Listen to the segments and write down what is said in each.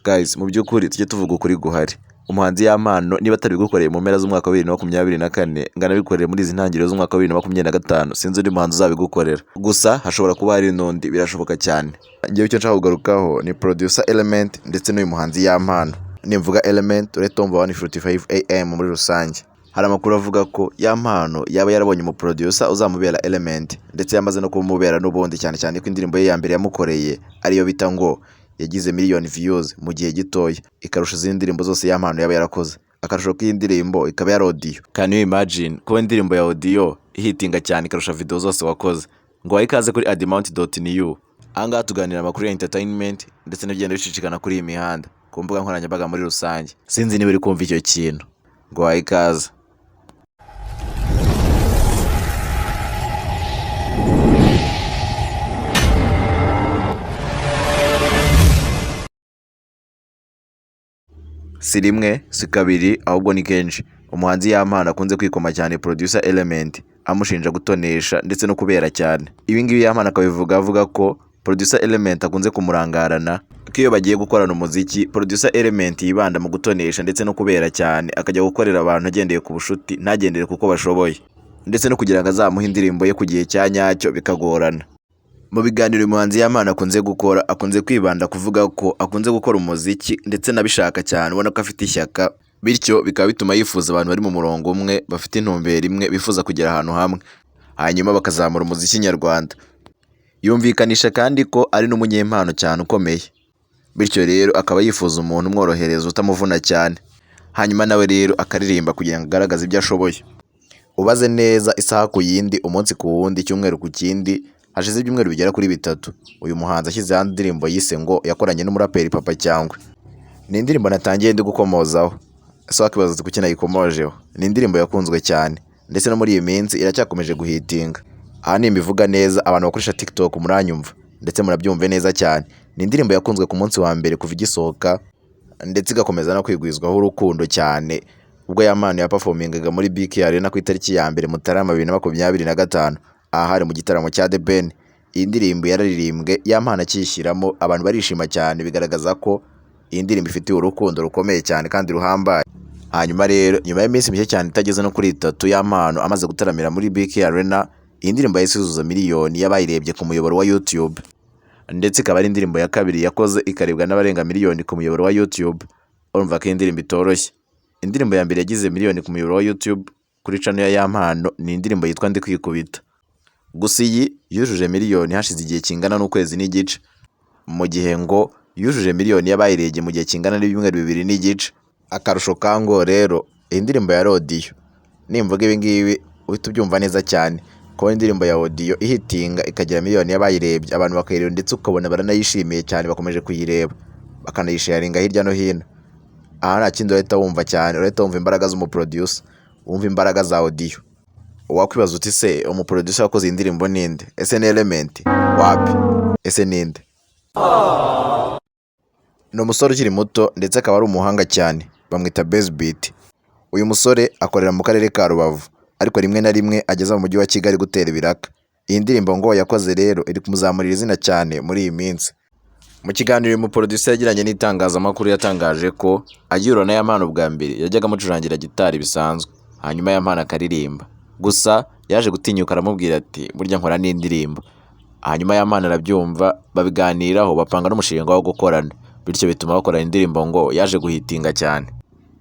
Guys, mu by'ukuri tujye tuvuga ukuri guhari. Umuhanzi Yampano niba atabigukoreye mu mpera z'umwaka wa 2024 ngana bikoreye muri izi ntangiriro z'umwaka wa 2025 sinzi undi muhanzi uzabigukorera. Gusa hashobora kuba hari n'undi, birashoboka cyane. Ngewe icyo nshaka kugarukaho ni producer Element ndetse n'uyu muhanzi Yampano. Nimvuga Element uretse umva 1:45 am muri rusange. Hari amakuru avuga ko Yampano yaba yarabonye umuproducer uzamubera Element ndetse yamaze no kumubera n'ubundi cyane cyane ko indirimbo ye ya mbere yamukoreye ariyo bita ngo yagize miliyoni views mu gihe gitoya ikarusha izindi ndirimbo zose Yampano yaba yarakoze. Akarusho k'iyi ndirimbo ikaba ya audio. Can you imagine ko indirimbo ya audio ihitinga cyane ikarusha video zose wakoze? Ngo wayikaze kuri admount.new. Anga tuganira amakuru ya entertainment ndetse n'ibigenda bicicikana kuri iyi mihanda ku mbuga nkoranyambaga muri rusange. Sinzi niba uri kumva icyo kintu. Ngo wayikaze. Si rimwe, si kabiri, ahubwo ni kenshi. Umuhanzi Yampano akunze kwikoma cyane producer Element amushinja gutonesha ndetse no kubera cyane. Ibi ngibi Yampano akabivuga avuga ko producer Element akunze kumurangarana, ko iyo bagiye gukorana umuziki producer Element yibanda mu gutonesha ndetse no kubera cyane, akajya gukorera abantu agendeye ku bushuti ntagendere kuko bashoboye, ndetse no kugira ngo azamuhe indirimbo ye ku gihe cya nyacyo bikagorana. Mu biganiro uyu muhanzi Yampano akunze gukora, akunze kwibanda kuvuga ko akunze gukora umuziki ndetse nabishaka cyane, ubona ko afite ishyaka, bityo bikaba bituma yifuza abantu bari mu murongo umwe bafite intumbero imwe bifuza kugera ahantu hamwe, hanyuma bakazamura umuziki nyarwanda. Yumvikanisha kandi ko ari n'umunyempano cyane ukomeye, bityo rero akaba yifuza umuntu umworohereza utamuvuna cyane, hanyuma nawe rero akaririmba kugira ngo agaragaze ibyo ashoboye. Ubaze neza isaha ku yindi, umunsi ku wundi, icyumweru ku kindi, hashize ibyumweru bigera kuri bitatu uyu muhanzi ashyize hanze indirimbo yise ngo yakoranye n'umuraperi Papa Cyangwe. Ni indirimbo natangiye ndi gukomozaho, so wakibaza kuki nayikomojeho. Ni indirimbo yakunzwe cyane ndetse no muri iyi minsi iracyakomeje guhitinga. Aha nimbivuga neza abantu bakoresha TikTok muranyumva ndetse murabyumve neza cyane. Ni indirimbo yakunzwe ku munsi wa mbere kuva igisohoka ndetse igakomeza no kwigwizwaho urukundo cyane ubwo Yampano yaperformingaga muri BK Arena ku itariki ya mbere Mutarama 2025. Aha hari mu gitaramo cya The Ben. Iyi ndirimbo yararirimbwe Yampano akishyiramo, abantu barishima cyane bigaragaza ko iyi ndirimbo ifitiye urukundo rukomeye cyane kandi ruhambaye. Hanyuma rero nyuma y'iminsi mike cyane itageze no kuri 3 Yampano amaze gutaramira muri BK Arena, iyi ndirimbo yahise yuzuza miliyoni y'abayirebye ku muyoboro wa YouTube, ndetse ikaba ari indirimbo ya kabiri yakoze ikarebwa n'abarenga miliyoni ku muyoboro wa YouTube. Urumva ko iyi ndirimbo itoroshye. Indirimbo ya mbere yagize miliyoni ku muyoboro wa YouTube kuri channel ya Yampano ni indirimbo yitwa Ndi Kwikubita. Gusa iyi yujuje miliyoni hashize igihe kingana n'ukwezi n'igice, mu gihe ngo yujuje miliyoni y'abayirebye mu gihe kingana n'ibyumweru 2 n'igice. Akarusho kango rero iyi ndirimbo ya audio, nimvuga ibi ngibi uhita ubyumva neza cyane ko indirimbo ya audio ihitinga ikagira miliyoni y'abayirebye, abantu bakayireba ndetse ukabona baranayishimiye cyane, bakomeje kuyireba bakanayisharinga hirya no hino. Aha nta kindi urahita wumva cyane, urahita wumva imbaraga z'umuproducer, wumva imbaraga za audio. Wakwibaza uti se umuproducer wakoze indirimbo ninde? Ese ni Element? Wapi? Ese ninde? Ni umusore ukiri muto ndetse akaba ari umuhanga cyane, bamwita Best Beat. Uyu musore akorera mu karere ka Rubavu, ariko rimwe na rimwe ageza mu mujyi wa Kigali gutera ibiraka. Iyi ndirimbo ngo yakoze rero iri kumuzamurira izina cyane muri iyi minsi. Mu kiganiro uyu muproducer yagiranye n'itangazamakuru yatangaje ko agihura na Yampano bwa mbere yajyaga amucurangira gitari bisanzwe, hanyuma Yampano akaririmba. Gusa yaje gutinyuka aramubwira ati burya nkora n'indirimbo. Hanyuma Yampano arabyumva, babiganiraho bapanga n'umushinga wo gukorana, bityo bituma bakora indirimbo ngo yaje guhitinga cyane.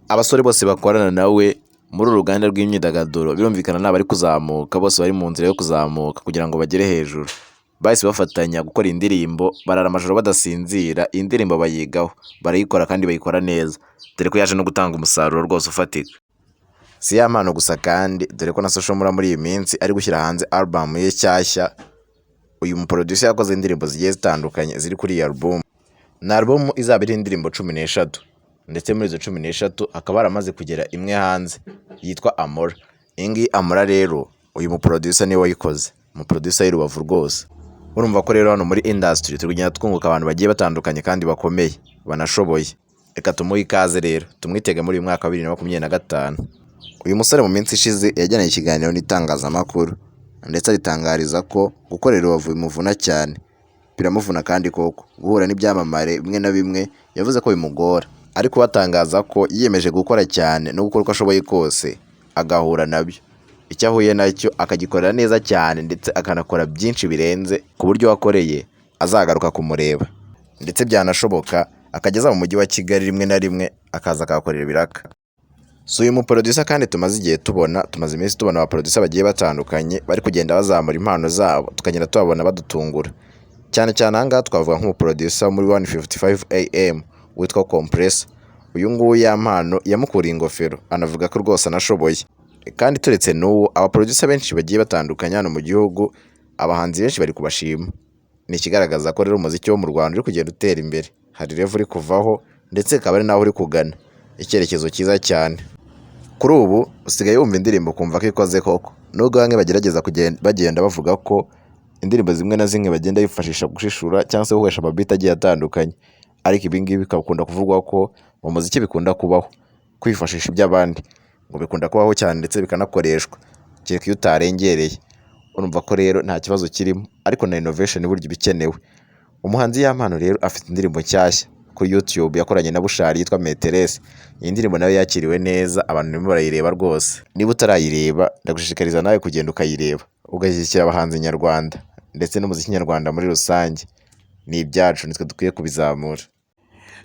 Abasore bose bakorana nawe muri uruganda rw'imyidagaduro birumvikana n'abari kuzamuka, bose bari mu nzira yo kuzamuka kugira ngo bagere hejuru. Bahise bafatanya gukora indirimbo, barara amajoro badasinzira, indirimbo bayigaho, barayikora kandi bayikora neza, dore ko yaje no gutanga umusaruro rwose ufatika. Si Yampano gusa kandi dore ko na Social muri iyi minsi ari gushyira hanze album ye nshyashya. Uyu muproducer yakoze indirimbo zigiye zitandukanye ziri kuri iyi album. Na album izaba iri indirimbo 13, ndetse muri izo 13 akaba aramaze kugera imwe hanze yitwa Amora. Ingi Amora rero uyu muproducer niwe wayikoze, umuproducer y'Urubavu rwose. Urumva ko rero hano muri industry turi kugenda twunguka abantu bagiye batandukanye kandi bakomeye banashoboye. Reka tumuhe ikaze rero, tumwitege muri uyu mwaka wa 2025. Uyu musore mu minsi ishize yajyanye ikiganiro n'itangazamakuru ndetse aritangariza ko gukorera Rubavu bimuvuna cyane, biramuvuna kandi koko guhura n'ibyamamare bimwe na bimwe yavuze ko bimugora, ariko batangaza ko yiyemeje gukora cyane no gukora uko ashoboye kose agahura nabyo, icyo ahuye nacyo akagikorera neza cyane ndetse akanakora byinshi birenze ku buryo wakoreye azagaruka kumureba, ndetse byanashoboka akageza mu mujyi wa Kigali rimwe na rimwe akaza akahakorera ibiraka. Si uyu muproducer kandi tumaze iminsi tubona abaproducer bagiye batandukanye bari kugenda bazamura impano zabo tukagenda tubabona badutungura, cyane cyane aha ngaha twavuga nk'umuproducer muri 155am witwa Compressor. Uyu nguyu ya mpano yamukuriye ingofero anavuga ko rwose anashoboye, kandi turetse n'uwo abaproducer benshi bagiye batandukanye hano mu gihugu abahanzi benshi bari kubashima. Ni ikigaragaza ko rero umuziki wo mu Rwanda uri kugenda utera imbere, hari level uri kuvaho ndetse akaba ari naho uri kugana, icyerekezo cyiza cyane. Kuri ubu usigaye wumva indirimbo kumva ko ikoze koko, nubwo bamwe bagerageza bagenda bavuga ko indirimbo zimwe na zimwe bagenda bifashisha gushishura cyangwa se gukoresha amabita agiye atandukanye, ariko ibi ngibi bikakunda kuvugwa ko mu muziki bikunda kubaho, kwifashisha iby'abandi ngo bikunda kubaho cyane ndetse bikanakoreshwa kereka iyo utarengereye. Urumva ko rero nta kibazo kirimo, ariko na innovation burya ibikenewe. Umuhanzi Yampano rero afite indirimbo nshyashya kuri YouTube yakoranye na Bushari yitwa Meterese. Iyi ndirimbo nayo yakiriwe neza, abantu barimo barayireba rwose. Niba utarayireba ndagushishikariza nawe kugenda ukayireba, ugashyigikira abahanzi nyarwanda ndetse n'umuziki nyarwanda muri rusange. Ni ibyacu, nitwe dukwiye kubizamura.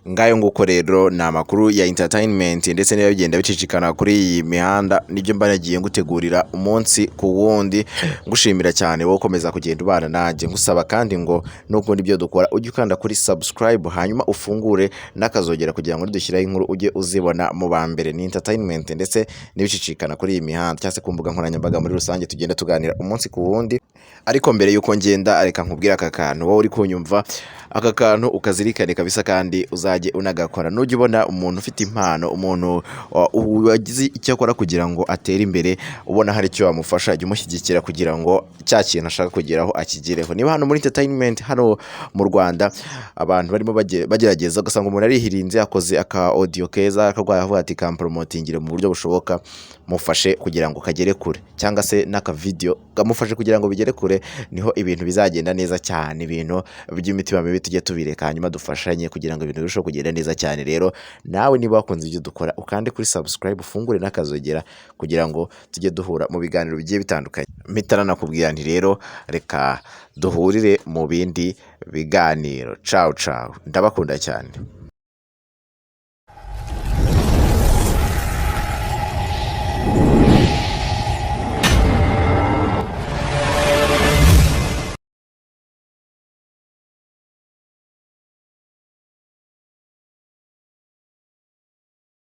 Ngayo nguko rero ni amakuru ya entertainment ndetse niyo bigenda bicicikana kuri iyi mihanda, nibyo mba nagiye ngutegurira umunsi ku wundi, ngushimira cyane wowe ukomeza kugenda ubana nanjye, ngusaba kandi ngo nubwo nibyo dukora ujye ukanda kuri subscribe, hanyuma ufungure n'akazogera kugira ngo nidushyiraho inkuru ujye uzibona mu ba mbere. Ni entertainment ndetse n'ibicicikana kuri iyi mihanda cyangwa se ku mbuga nkoranyambaga muri rusange, tugenda tuganira umunsi ku wundi. Ariko mbere yuko ngenda reka nkubwira aka kantu, wowe uri kunyumva aka kantu ukazirikane kabisa kandi uzajye unagakora. Nujya ubona umuntu ufite impano, umuntu wagize icyo akora kugira ngo atere imbere, ubona hari icyo wamufasha, jya umushyigikira kugira ngo cya kintu ashaka kugeraho akigireho. Niba hano muri entertainment hano mu Rwanda abantu barimo bagerageza, ugasanga umuntu arihirinze akoze aka audio keza akagwaya avuga ati kampromotingire mu buryo bushoboka, mufashe kugira ngo kagere kure, cyangwa se n'aka video kamufashe kugira ngo bigere kure, niho ibintu bizagenda neza cyane. Ibintu by'imitima mibi tujye tubireka, hanyuma dufashanye kugira ngo ibintu birusheho kugenda neza cyane. Rero nawe niba wakunze ibyo dukora ukande kuri subscribe, ufungure n'akazogera kugira ngo tujye duhura mu biganiro bigiye bitandukanye. Mpitana nakubwira nti rero reka duhurire mu bindi biganiro. Ciao ciao, ndabakunda cyane.